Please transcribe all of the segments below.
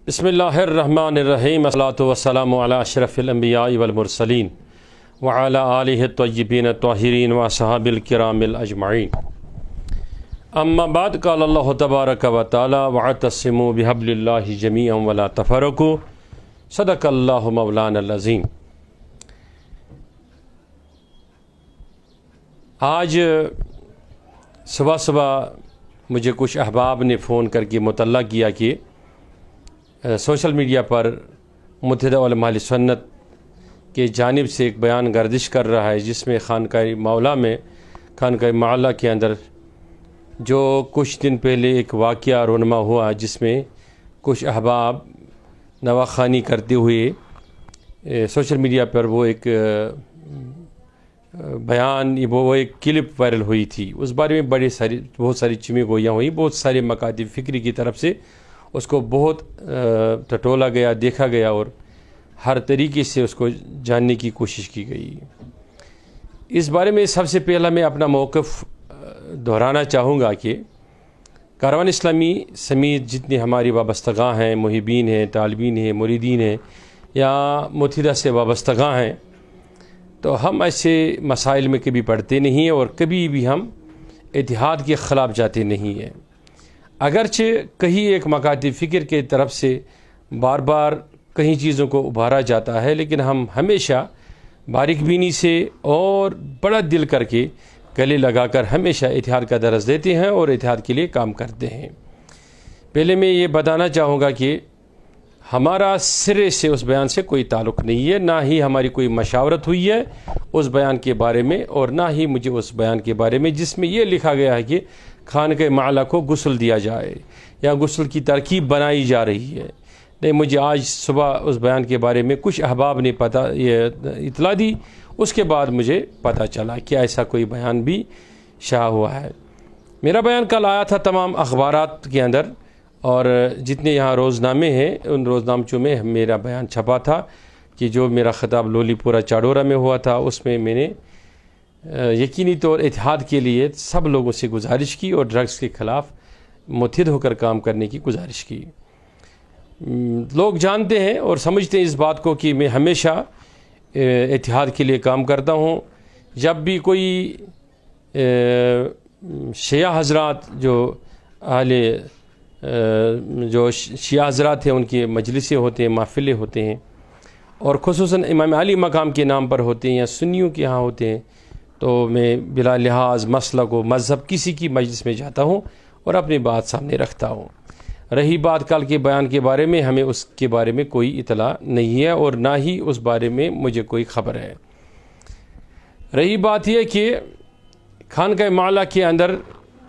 بسم اللہ الرحمن الرحیم، الصلاۃ والسلام علی اشرف الانبیاء والمرسلین وعلی آلہ الطیبین الطاہرین واصحاب الکرام الاجمعین، اما بعد، قال اللہ تبارک و تعالی واعتصموا بحبل اللہ جمیعا ولا تفرقوا، صدق اللہ مولانا العظیم۔ آج صبح مجھے کچھ احباب نے فون کر کے مطلع کیا کہ سوشل میڈیا پر متحدہ علماء اہل سنت کے جانب سے ایک بیان گردش کر رہا ہے، جس میں خانقاہ معلیٰ کے اندر جو کچھ دن پہلے ایک واقعہ رونما ہوا، جس میں کچھ احباب نواخوانی کرتے ہوئے سوشل میڈیا پر وہ ایک بیان، وہ ایک کلپ وائرل ہوئی تھی۔ اس بارے میں بہت ساری چمی گوئیاں ہوئی، بہت سارے مکاتب فکری کی طرف سے اس کو بہت ٹٹولا گیا، دیکھا گیا، اور ہر طریقے سے اس کو جاننے کی کوشش کی گئی۔ اس بارے میں سب سے پہلا میں اپنا موقف دہرانا چاہوں گا کہ کاروان اسلامی سمیت جتنے ہماری وابستگاں ہیں، محبین ہیں، طالبین ہیں، مریدین ہیں، یا متحدہ سے وابستگاں ہیں، تو ہم ایسے مسائل میں کبھی پڑھتے نہیں ہیں اور کبھی بھی ہم اتحاد کے خلاف جاتے نہیں ہیں۔ اگرچہ کہیں ایک مکاتب فکر کے طرف سے بار بار کہیں چیزوں کو ابھارا جاتا ہے، لیکن ہم ہمیشہ باریک بینی سے اور بڑا دل کر کے گلے لگا کر ہمیشہ اتحاد کا درس دیتے ہیں اور اتحاد کے لیے کام کرتے ہیں۔ پہلے میں یہ بتانا چاہوں گا کہ ہمارا سرے سے اس بیان سے کوئی تعلق نہیں ہے، نہ ہی ہماری کوئی مشاورت ہوئی ہے اس بیان کے بارے میں، اور نہ ہی مجھے اس بیان کے بارے میں جس میں یہ لکھا گیا ہے کہ خانقاہ معلیٰ کو غسل دیا جائے یا غسل کی ترکیب بنائی جا رہی ہے۔ نہیں، مجھے آج صبح اس بیان کے بارے میں کچھ احباب نے اطلاع دی، اس کے بعد مجھے پتہ چلا کہ ایسا کوئی بیان بھی شائع ہوا ہے۔ میرا بیان کل آیا تھا تمام اخبارات کے اندر، اور جتنے یہاں روزنامے ہیں ان روزنامچوں میں میرا بیان چھپا تھا کہ جو میرا خطاب لولی پورہ چاڈورہ میں ہوا تھا، اس میں میں نے یقینی طور اتحاد کے لیے سب لوگوں سے گزارش کی اور ڈرگز کے خلاف متحد ہو کر کام کرنے کی گزارش کی۔ لوگ جانتے ہیں اور سمجھتے ہیں اس بات کو کہ میں ہمیشہ اتحاد کے لیے کام کرتا ہوں۔ جب بھی کوئی شیعہ حضرات جو شیعہ حضرات ہیں، ان کے مجلسیں ہوتے ہیں، محفلیں ہوتے ہیں، اور خصوصاً امام علی مقام کے نام پر ہوتے ہیں یا سنیوں کے ہاں ہوتے ہیں، تو میں بلا لحاظ مسلک و مذہب کسی کی مجلس میں جاتا ہوں اور اپنی بات سامنے رکھتا ہوں۔ رہی بات کل کے بیان کے بارے میں، ہمیں اس کے بارے میں کوئی اطلاع نہیں ہے اور نہ ہی اس بارے میں مجھے کوئی خبر ہے۔ رہی بات یہ کہ خانقاہ معلیٰ کے اندر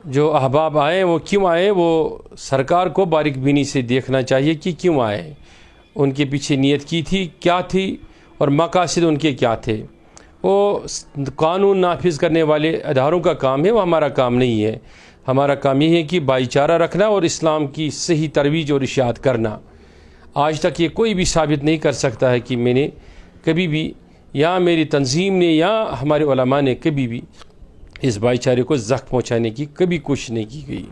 جو احباب آئے وہ کیوں آئے، وہ سرکار کو باریک بینی سے دیکھنا چاہیے کہ کیوں آئے، ان کے پیچھے نیت کی تھی، کیا تھی، اور مقاصد ان کے کیا تھے۔ وہ قانون نافذ کرنے والے اداروں کا کام ہے، وہ ہمارا کام نہیں ہے۔ ہمارا کام یہ ہے کہ بھائی چارہ رکھنا اور اسلام کی صحیح ترویج اور اشاعت کرنا۔ آج تک یہ کوئی بھی ثابت نہیں کر سکتا ہے کہ میں نے کبھی بھی، یا میری تنظیم نے، یا ہمارے علماء نے کبھی بھی اس بھائی چارے کو زخم پہنچانے کی کبھی کوشش نہیں کی گئی۔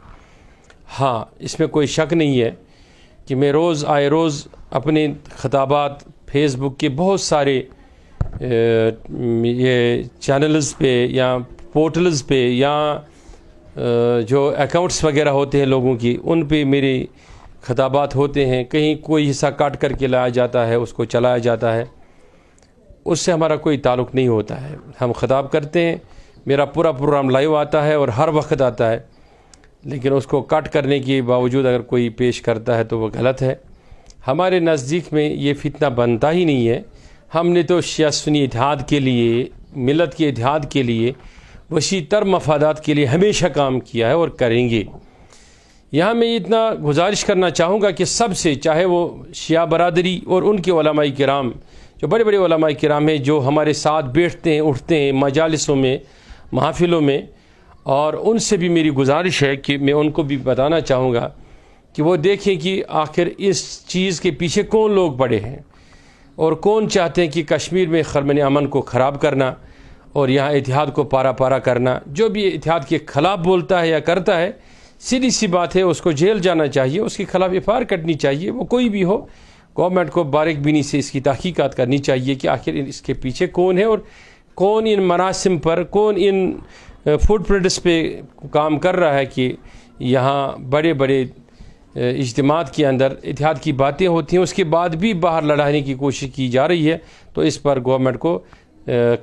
ہاں، اس میں کوئی شک نہیں ہے کہ میں روز اپنے خطابات فیس بک کے بہت سارے یہ چینلز پہ یا پورٹلز پہ یا جو اکاؤنٹس وغیرہ ہوتے ہیں لوگوں کی، ان پہ میرے خطابات ہوتے ہیں۔ کہیں کوئی حصہ کاٹ کر کے لایا جاتا ہے، اس کو چلایا جاتا ہے، اس سے ہمارا کوئی تعلق نہیں ہوتا ہے۔ ہم خطاب کرتے ہیں، میرا پورا پروگرام لائیو آتا ہے اور ہر وقت آتا ہے، لیکن اس کو کٹ کرنے کے باوجود اگر کوئی پیش کرتا ہے تو وہ غلط ہے۔ ہمارے نزدیک میں یہ فتنہ بنتا ہی نہیں ہے۔ ہم نے تو شیعہ سنی اتحاد کے لیے، ملت کے اتحاد کے لیے، وسیع تر مفادات کے لیے ہمیشہ کام کیا ہے اور کریں گے۔ یہاں میں اتنا گزارش کرنا چاہوں گا کہ سب سے، چاہے وہ شیعہ برادری اور ان کے علماء کرام، جو بڑے بڑے علماء کرام ہیں، جو ہمارے ساتھ بیٹھتے ہیں، اٹھتے ہیں مجالسوں میں، محافلوں میں، اور ان سے بھی میری گزارش ہے کہ میں ان کو بھی بتانا چاہوں گا کہ وہ دیکھیں کہ آخر اس چیز کے پیچھے کون لوگ پڑے ہیں اور کون چاہتے ہیں کہ کشمیر میں خرمن امن کو خراب کرنا اور یہاں اتحاد کو پارا پارا کرنا۔ جو بھی اتحاد کے خلاف بولتا ہے یا کرتا ہے، سیدھی سی بات ہے، اس کو جیل جانا چاہیے، اس کے خلاف FIR کٹنی چاہیے، وہ کوئی بھی ہو۔ گورنمنٹ کو باریک بینی سے اس کی تحقیقات کرنی چاہیے کہ آخر اس کے پیچھے کون ہے، اور کون ان مراسم پر، کون ان فوٹ پرنٹس پہ کام کر رہا ہے کہ یہاں بڑے بڑے اجتماعات کے اندر اتحاد کی باتیں ہوتی ہیں، اس کے بعد بھی باہر لڑانے کی کوشش کی جا رہی ہے۔ تو اس پر گورنمنٹ کو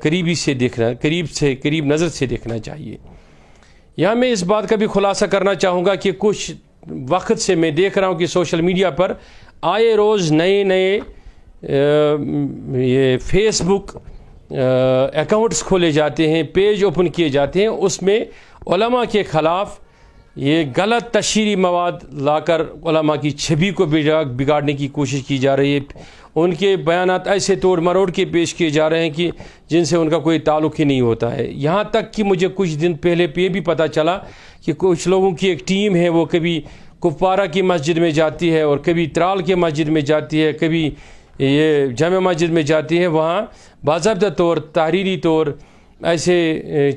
قریب نظر سے دیکھنا چاہیے۔ یہاں میں اس بات کا بھی خلاصہ کرنا چاہوں گا کہ کچھ وقت سے میں دیکھ رہا ہوں کہ سوشل میڈیا پر آئے روز نئے یہ فیس بک اکاؤنٹس کھولے جاتے ہیں، پیج اوپن کیے جاتے ہیں، اس میں علماء کے خلاف یہ غلط تشہیری مواد لا کر علماء کی چھبی کو بگاڑنے کی کوشش کی جا رہی ہے۔ ان کے بیانات ایسے توڑ مروڑ کے پیش کیے جا رہے ہیں کہ جن سے ان کا کوئی تعلق ہی نہیں ہوتا ہے۔ یہاں تک کہ مجھے کچھ دن پہلے یہ بھی پتہ چلا کہ کچھ لوگوں کی ایک ٹیم ہے، وہ کبھی کپوارہ کی مسجد میں جاتی ہے اور کبھی ترال کے مسجد میں جاتی ہے، کبھی یہ جامع مسجد میں جاتی ہے، وہاں باضابطہ طور تحریری طور ایسے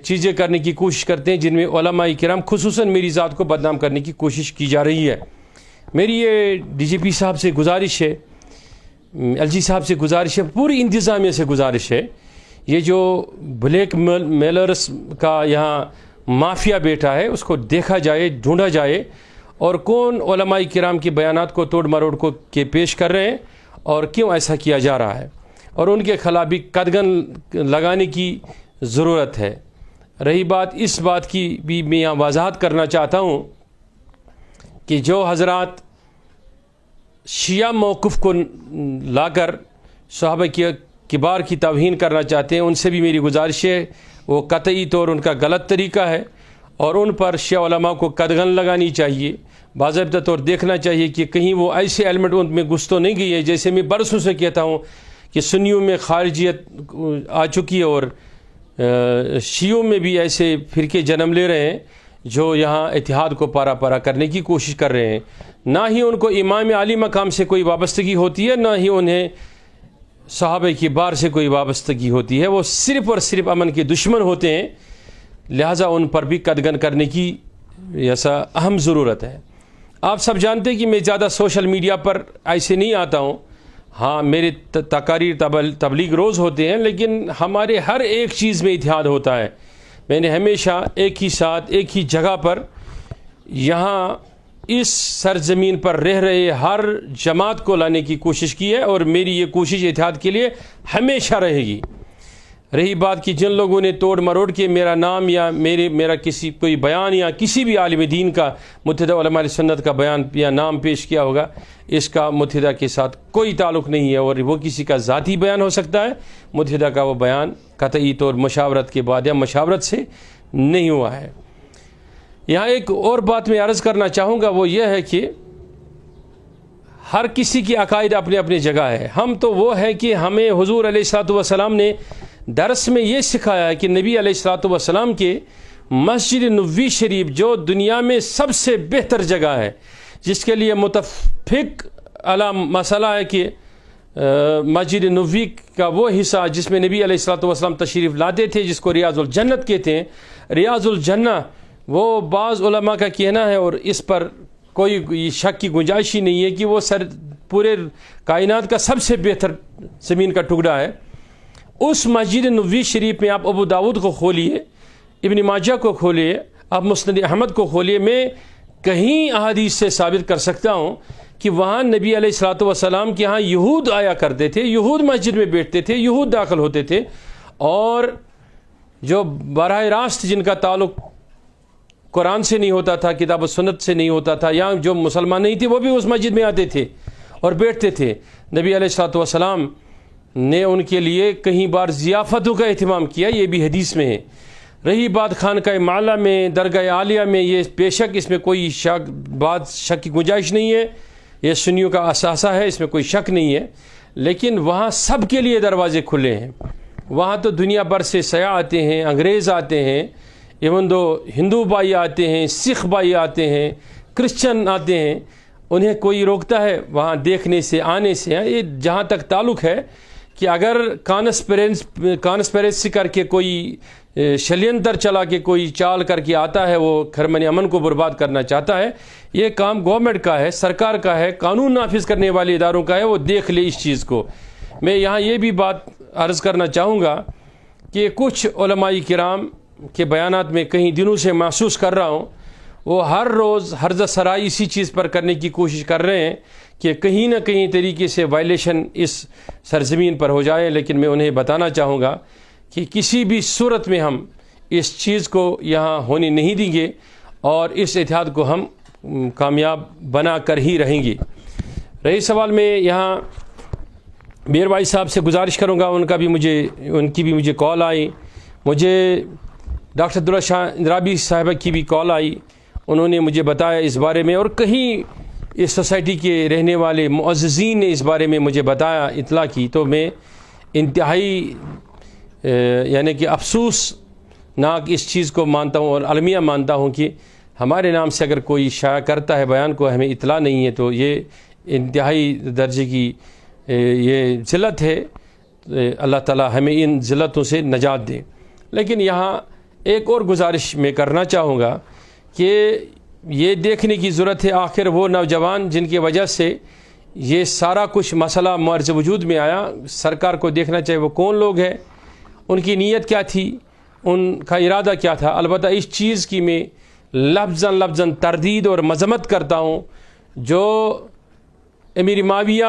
چیزیں کرنے کی کوشش کرتے ہیں جن میں علماء کرام خصوصاً میری ذات کو بدنام کرنے کی کوشش کی جا رہی ہے۔ میری یہ DGP صاحب سے گزارش ہے، LG صاحب سے گزارش ہے، پوری انتظامیہ سے گزارش ہے، یہ جو بلیک میلرز کا یہاں مافیا بیٹھا ہے اس کو دیکھا جائے، ڈھونڈا جائے، اور کون علماء کرام کے بیانات کو توڑ مروڑ کے پیش کر رہے ہیں اور کیوں ایسا کیا جا رہا ہے، اور ان کے خلاف بھی قدغن لگانے کی ضرورت ہے۔ رہی بات اس بات کی بھی میں یہاں وضاحت کرنا چاہتا ہوں کہ جو حضرات شیعہ موقف کو لا کر صحابہ کبار کی توہین کرنا چاہتے ہیں، ان سے بھی میری گزارش ہے، وہ قطعی طور ان کا غلط طریقہ ہے، اور ان پر شیعہ علماء کو قدغن لگانی چاہیے، باضابطہ طور دیکھنا چاہیے کہ کہیں وہ ایسے ایلیمنٹ ان میں گھس تو نہیں گئی ہے۔ جیسے میں برسوں سے کہتا ہوں کہ سنیوں میں خارجیت آ چکی ہے، اور شیعوں میں بھی ایسے فرقے جنم لے رہے ہیں جو یہاں اتحاد کو پارا پارا کرنے کی کوشش کر رہے ہیں۔ نہ ہی ان کو امام علی مقام سے کوئی وابستگی ہوتی ہے، نہ ہی انہیں صحابہ کبار سے کوئی وابستگی ہوتی ہے، وہ صرف اور صرف امن کے دشمن ہوتے ہیں، لہٰذا ان پر بھی قدغن کرنے کی ایسا اہم ضرورت ہے۔ آپ سب جانتے ہیں کہ میں زیادہ سوشل میڈیا پر ایسے نہیں آتا ہوں، ہاں میرے تقاریر تبلیغ روز ہوتے ہیں، لیکن ہمارے ہر ایک چیز میں اتحاد ہوتا ہے۔ میں نے ہمیشہ ایک ہی ساتھ ایک ہی جگہ پر یہاں اس سرزمین پر رہ رہے ہر جماعت کو لانے کی کوشش کی ہے، اور میری یہ کوشش اتحاد کے لیے ہمیشہ رہے گی۔ رہی بات کہ جن لوگوں نے توڑ مروڑ کے میرا نام یا میرا کوئی بیان یا کسی بھی عالم دین کا متحدہ علماء سنت کا بیان یا نام پیش کیا ہوگا، اس کا متحدہ کے ساتھ کوئی تعلق نہیں ہے، اور وہ کسی کا ذاتی بیان ہو سکتا ہے۔ متحدہ کا وہ بیان قطعی طور مشاورت کے بعد یا مشاورت سے نہیں ہوا ہے۔ یہاں ایک اور بات میں عرض کرنا چاہوں گا، وہ یہ ہے کہ ہر کسی کی عقائد اپنے اپنے جگہ ہے۔ ہم تو وہ ہے کہ ہمیں حضور علیہ الصلوۃ والسلام نے درس میں یہ سکھایا ہے کہ نبی علیہ الصلوۃ والسلام کے مسجد نبوی شریف جو دنیا میں سب سے بہتر جگہ ہے، جس کے لیے متفق علی مسئلہ ہے کہ مسجد نبوی کا وہ حصہ جس میں نبی علیہ الصلوۃ والسلام تشریف لاتے تھے، جس کو ریاض الجنت کہتے ہیں، ریاض الجنہ، وہ بعض علماء کا کہنا ہے، اور اس پر کوئی شک کی گنجائش ہی نہیں ہے کہ وہ پورے کائنات کا سب سے بہتر زمین کا ٹکڑا ہے۔ اس مسجد نبوی شریف میں آپ ابو داود کو کھولیے، ابن ماجہ کو کھولیے، آپ مسند احمد کو کھولیے، میں کہیں احادیث سے ثابت کر سکتا ہوں کہ وہاں نبی علیہ الصلوۃ والسلام کے ہاں یہود آیا کرتے تھے، یہود مسجد میں بیٹھتے تھے، یہود داخل ہوتے تھے، اور جو براہ راست جن کا تعلق قرآن سے نہیں ہوتا تھا، کتاب و سنت سے نہیں ہوتا تھا، یا جو مسلمان نہیں تھے، وہ بھی اس مسجد میں آتے تھے اور بیٹھتے تھے۔ نبی علیہ الصلوۃ والسلام نے ان کے لیے کہیں بار ضیافتوں کا اہتمام کیا، یہ بھی حدیث میں ہے۔ رہی بات خانقاہ معلیٰ میں، درگاہ عالیہ میں، یہ بے شک اس میں کوئی شک کی گنجائش نہیں ہے، یہ سنیوں کا اثاثہ ہے، اس میں کوئی شک نہیں ہے، لیکن وہاں سب کے لیے دروازے کھلے ہیں۔ وہاں تو دنیا بھر سے سیاح آتے ہیں، انگریز آتے ہیں، ایون دو ہندو بھائی آتے ہیں، سکھ بھائی آتے ہیں، کرسچن آتے ہیں، انہیں کوئی روکتا ہے وہاں دیکھنے سے، آنے سے؟ یہ جہاں تک تعلق ہے کہ اگر کانسپیرنسی کر کے کوئی شلینتر چلا کے کوئی چال کر کے آتا ہے، وہ خرمن امن کو برباد کرنا چاہتا ہے، یہ کام گورنمنٹ کا ہے، سرکار کا ہے، قانون نافذ کرنے والے اداروں کا ہے، وہ دیکھ لے اس چیز کو۔ میں یہاں یہ بھی بات عرض کرنا چاہوں گا کہ کچھ علماء کرام کے بیانات میں کئی دنوں سے محسوس کر رہا ہوں، وہ ہر روز ہرزہ سرائی اسی چیز پر کرنے کی کوشش کر رہے ہیں کہ کہیں نہ کہیں طریقے سے وائلیشن اس سرزمین پر ہو جائے، لیکن میں انہیں بتانا چاہوں گا کہ کسی بھی صورت میں ہم اس چیز کو یہاں ہونے نہیں دیں گے اور اس اتحاد کو ہم کامیاب بنا کر ہی رہیں گے۔ رہی سوال میں یہاں میر بھائی صاحب سے گزارش کروں گا، ان کی بھی مجھے کال آئی، مجھے ڈاکٹر عبداللہ شاہ اندرابی صاحبہ کی بھی کال آئی، انہوں نے مجھے بتایا اس بارے میں، اور کہیں اس سوسائٹی کے رہنے والے معززین نے اس بارے میں مجھے بتایا، اطلاع کی، تو میں انتہائی یعنی کہ افسوس ناک اس چیز کو مانتا ہوں اور المیہ مانتا ہوں کہ ہمارے نام سے اگر کوئی شائع کرتا ہے بیان کو، ہمیں اطلاع نہیں ہے، تو یہ انتہائی درجے کی یہ ذلت ہے۔ اللہ تعالی ہمیں ان ذلتوں سے نجات دے۔ لیکن یہاں ایک اور گزارش میں کرنا چاہوں گا کہ یہ دیکھنے کی ضرورت ہے آخر وہ نوجوان جن کی وجہ سے یہ سارا کچھ مسئلہ معرض وجود میں آیا، سرکار کو دیکھنا چاہیے وہ کون لوگ ہیں، ان کی نیت کیا تھی، ان کا ارادہ کیا تھا۔ البتہ اس چیز کی میں لفظاً تردید اور مذمت کرتا ہوں جو امیر معاویہ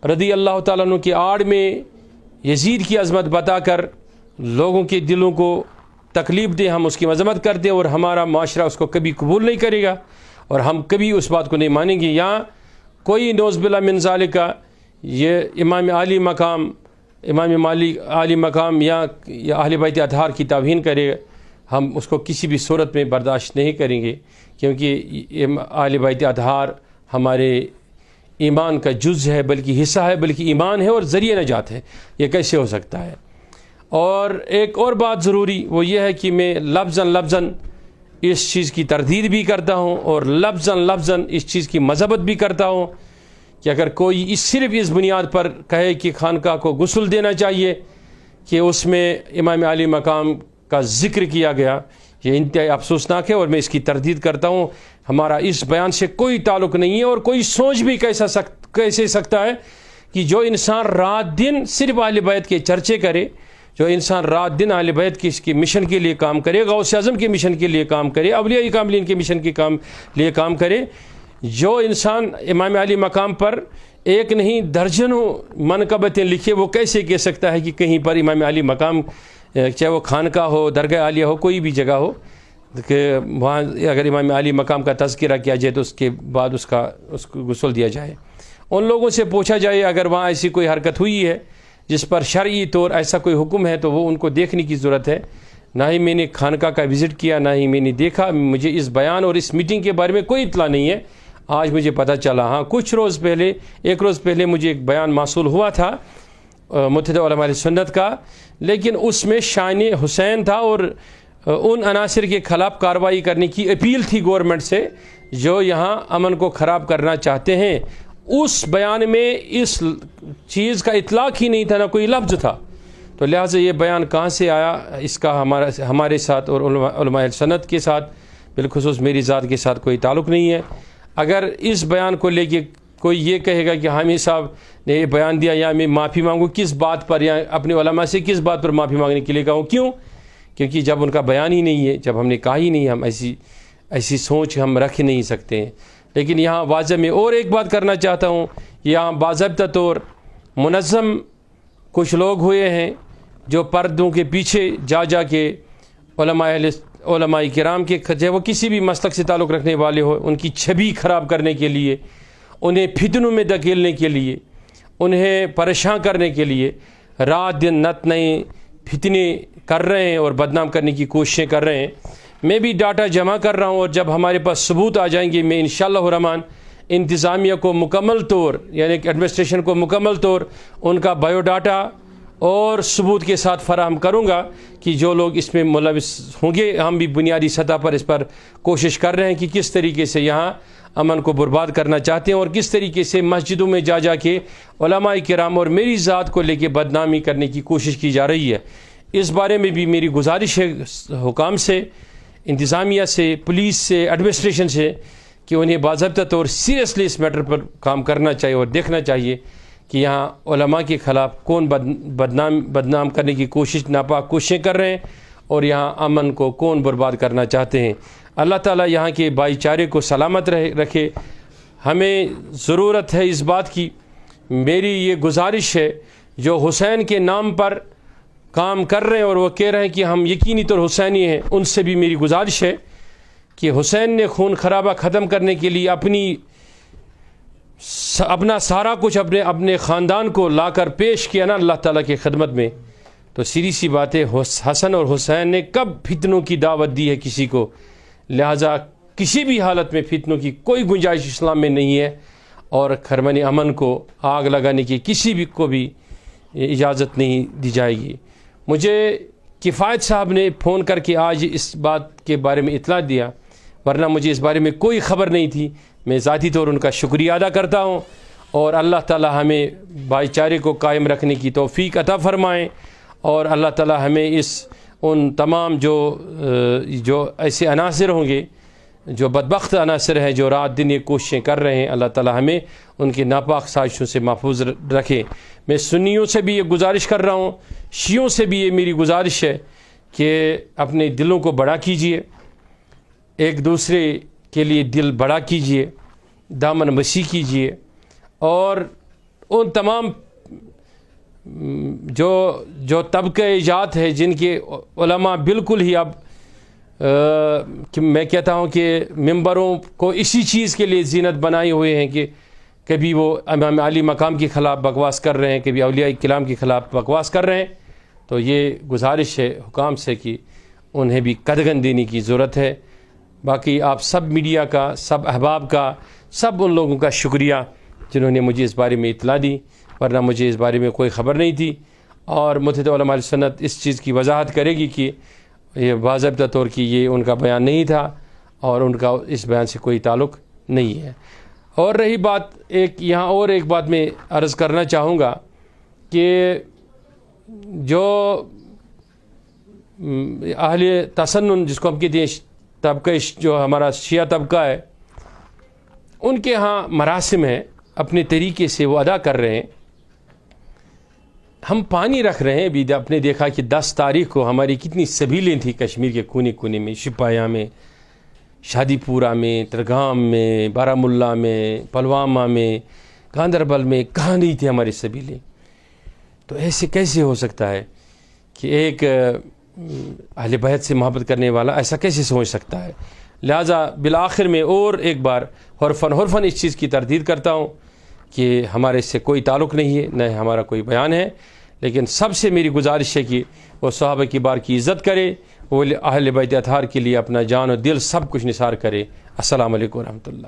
رضی اللہ تعالیٰ عنہ کی آڑ میں یزید کی عظمت بتا کر لوگوں کے دلوں کو تکلیف دے، ہم اس کی مذمت کرتے ہیں اور ہمارا معاشرہ اس کو کبھی قبول نہیں کرے گا اور ہم کبھی اس بات کو نہیں مانیں گے۔ یہاں کوئی نعوذ باللہ من ذالک یہ امام عالی مقام یا اہل بیت اطہار کی توہین کرے، ہم اس کو کسی بھی صورت میں برداشت نہیں کریں گے، کیونکہ اہل بیت اطہار ہمارے ایمان کا جز ہے، بلکہ حصہ ہے، بلکہ ایمان ہے اور ذریعہ نجات ہے۔ یہ کیسے ہو سکتا ہے؟ اور ایک اور بات ضروری وہ یہ ہے کہ میں لفظاً اس چیز کی تردید بھی کرتا ہوں اور لفظاً اس چیز کی مذمت بھی کرتا ہوں کہ اگر کوئی صرف اس بنیاد پر کہے کہ خانقاہ کو غسل دینا چاہیے کہ اس میں امام عالی مقام کا ذکر کیا گیا، یہ انتہائی افسوسناک ہے اور میں اس کی تردید کرتا ہوں۔ ہمارا اس بیان سے کوئی تعلق نہیں ہے اور کوئی سوچ بھی کیسے سکتا ہے کہ جو انسان رات دن صرف اہل بیت کے چرچے کرے، جو انسان رات دن اہل بیت کی مشن کے لیے کام کرے، غوث اعظم کے مشن کے لیے کام کرے، اولیاء کاملین کے مشن کے لیے کام کرے، جو انسان امام علی مقام پر ایک نہیں درجنوں منقبتیں لکھے، وہ کیسے کہہ سکتا ہے کہ کہیں پر امام علی مقام، چاہے وہ خانقاہ ہو، درگاہ عالیہ ہو، کوئی بھی جگہ ہو، کہ وہاں اگر امام علی مقام کا تذکرہ کیا جائے تو اس کے بعد اس کو غسل دیا جائے۔ ان لوگوں سے پوچھا جائے اگر وہاں ایسی کوئی حرکت ہوئی ہے جس پر شرعی طور ایسا کوئی حکم ہے تو وہ ان کو دیکھنے کی ضرورت ہے۔ نہ ہی میں نے خانقاہ کا وزٹ کیا، نہ ہی میں نے دیکھا، مجھے اس بیان اور اس میٹنگ کے بارے میں کوئی اطلاع نہیں ہے۔ آج مجھے پتہ چلا، ہاں ایک روز پہلے مجھے ایک بیان موصول ہوا تھا متحدہ علماء سنت کا، لیکن اس میں شان حسین تھا اور ان عناصر کے خلاف کارروائی کرنے کی اپیل تھی گورنمنٹ سے جو یہاں امن کو خراب کرنا چاہتے ہیں۔ اس بیان میں اس چیز کا اطلاق ہی نہیں تھا، نہ کوئی لفظ تھا، تو لہٰذا یہ بیان کہاں سے آیا، اس کا ہمارے ساتھ اور علماء سنت کے ساتھ بالخصوص میری ذات کے ساتھ کوئی تعلق نہیں ہے۔ اگر اس بیان کو لے کے کوئی یہ کہے گا کہ حامد صاحب نے یہ بیان دیا یا میں معافی مانگوں کس بات پر، یا اپنے علماء سے کس بات پر معافی مانگنے کے لیے کہوں، کیوں؟ کیونکہ جب ان کا بیان ہی نہیں ہے، جب ہم نے کہا ہی نہیں، ہم ایسی سوچ ہم رکھ نہیں سکتے ہیں۔ لیکن یہاں واضح میں اور ایک بات کرنا چاہتا ہوں، یہاں باضابطہ طور منظم کچھ لوگ ہوئے ہیں جو پردوں کے پیچھے جا کے علماء کرام کے، چاہے وہ کسی بھی مسلک سے تعلق رکھنے والے ہو، ان کی چھبی خراب کرنے کے لیے، انہیں فتنوں میں دھکیلنے کے لیے، انہیں پریشان کرنے کے لیے رات دن نت نئے فتنے کر رہے ہیں اور بدنام کرنے کی کوششیں کر رہے ہیں۔ میں بھی ڈاٹا جمع کر رہا ہوں اور جب ہمارے پاس ثبوت آ جائیں گے، میں انشاءاللہ الرحمن انتظامیہ کو مکمل طور، یعنی کہ ایڈمنسٹریشن کو مکمل طور ان کا بایو ڈاٹا اور ثبوت کے ساتھ فراہم کروں گا کہ جو لوگ اس میں ملوث ہوں گے۔ ہم بھی بنیادی سطح پر اس پر کوشش کر رہے ہیں کہ کس طریقے سے یہاں امن کو برباد کرنا چاہتے ہیں اور کس طریقے سے مسجدوں میں جا جا کے علماء کرام اور میری ذات کو لے کے بدنامی کرنے کی کوشش کی جا رہی ہے۔ اس بارے میں بھی میری گزارش ہے حکام سے، انتظامیہ سے، پولیس سے، ایڈمنسٹریشن سے کہ انہیں باضابطہ طور سیریسلی اس میٹر پر کام کرنا چاہیے اور دیکھنا چاہیے کہ یہاں علماء کے خلاف کون بدنام کرنے کی کوشش، ناپاک کوششیں کر رہے ہیں اور یہاں امن کو کون برباد کرنا چاہتے ہیں۔ اللہ تعالیٰ یہاں کے بھائی چارے کو سلامت رکھے۔ ہمیں ضرورت ہے اس بات کی، میری یہ گزارش ہے جو حسین کے نام پر کام کر رہے ہیں اور وہ کہہ رہے ہیں کہ ہم یقینی طور حسینی ہیں، ان سے بھی میری گزارش ہے کہ حسین نے خون خرابہ ختم کرنے کے لیے اپنا سارا کچھ اپنے خاندان کو لا کر پیش کیا نا اللہ تعالیٰ کی خدمت میں، تو سیدھی سی بات ہے حسن اور حسین نے کب فتنوں کی دعوت دی ہے کسی کو؟ لہٰذا کسی بھی حالت میں فتنوں کی کوئی گنجائش اسلام میں نہیں ہے اور خرمن امن کو آگ لگانے کی کسی بھی کو بھی اجازت نہیں دی جائے گی۔ مجھے کفایت صاحب نے فون کر کے آج اس بات کے بارے میں اطلاع دیا، ورنہ مجھے اس بارے میں کوئی خبر نہیں تھی۔ میں ذاتی طور ان کا شکریہ ادا کرتا ہوں اور اللہ تعالیٰ ہمیں بھائی چارے کو قائم رکھنے کی توفیق عطا فرمائیں اور اللہ تعالیٰ ہمیں ان تمام جو ایسے عناصر ہوں گے، جو بدبخت عناصر ہیں جو رات دن یہ کوششیں کر رہے ہیں، اللہ تعالیٰ ہمیں ان کی ناپاک سازشوں سے محفوظ رکھے۔ میں سنیوں سے بھی یہ گزارش کر رہا ہوں، شیعوں سے بھی یہ میری گزارش ہے کہ اپنے دلوں کو بڑا کیجئے، ایک دوسرے کے لیے دل بڑا کیجئے، دامن وسیع کیجئے اور ان تمام جو طبقہ ایجاد ہے جن کے علماء بالکل ہی اب میں کہتا ہوں کہ ممبروں کو اسی چیز کے لیے زینت بنائے ہوئے ہیں کہ کبھی وہ امام علی مقام کے خلاف بکواس کر رہے ہیں، کبھی اولیاء کرام کے خلاف بکواس کر رہے ہیں۔ تو یہ گزارش ہے حکام سے کہ انہیں بھی قدغن دینے کی ضرورت ہے۔ باقی آپ سب میڈیا کا، سب احباب کا، سب ان لوگوں کا شکریہ جنہوں نے مجھے اس بارے میں اطلاع دی، ورنہ مجھے اس بارے میں کوئی خبر نہیں تھی۔ اور متحدہ علماء سنت اس چیز کی وضاحت کرے گی کہ یہ باضابطہ طور کی یہ ان کا بیان نہیں تھا اور ان کا اس بیان سے کوئی تعلق نہیں ہے۔ اور رہی بات یہاں اور ایک بات میں عرض کرنا چاہوں گا کہ جو اہل تسنن جس کو ہم کہتے ہیں طبقہ، جو ہمارا شیعہ طبقہ ہے، ان کے ہاں مراسم ہیں، اپنے طریقے سے وہ ادا کر رہے ہیں۔ ہم پانی رکھ رہے ہیں، ابھی آپ نے دیکھا کہ 10 تاریخ کو ہماری کتنی سبیلیں تھیں کشمیر کے کونے کونے میں، شپایا میں، شادی پورہ میں، ترگام میں، بارہمولہ میں، پلوامہ میں، گاندربل میں، کہاں نہیں تھے ہماری سبیلیں؟ تو ایسے کیسے ہو سکتا ہے کہ ایک اہل بیت سے محبت کرنے والا ایسا کیسے سوچ سکتا ہے؟ لہٰذا بالآخر میں اور ایک بار حرفاً اس چیز کی تردید کرتا ہوں کہ ہمارے اس سے کوئی تعلق نہیں ہے، نہ ہمارا کوئی بیان ہے، لیکن سب سے میری گزارش ہے کہ وہ صحابہ کبار کی عزت کرے، وہ اہل بیت اطہار کے لیے اپنا جان و دل سب کچھ نثار کرے۔ السلام علیکم ورحمۃ اللہ۔